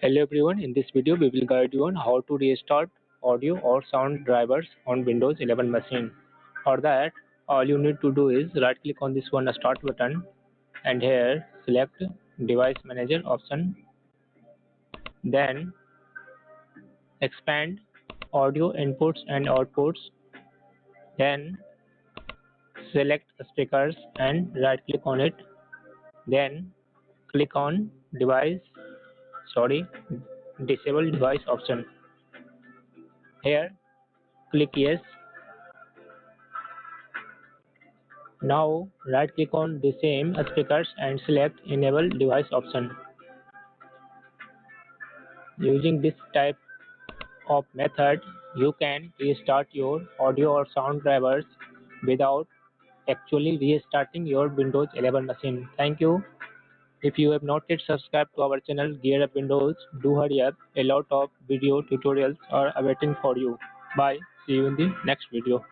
Hello everyone, in this video we will guide you on how to restart audio or sound drivers on Windows 11 machine. For that, all you need to do is right click on this one start button and here select device manager option, then expand audio inputs and outputs, then select speakers and right click on it, then click on disable device option. Here click yes. Now right click on the same speakers and select enable device option. Using this type of method, you can restart your audio or sound drivers without actually restarting your Windows 11 machine. Thank you. If you have not yet subscribed to our channel Gear Up Windows, do hurry up. A lot of video tutorials are awaiting for you. Bye. See you in the next video.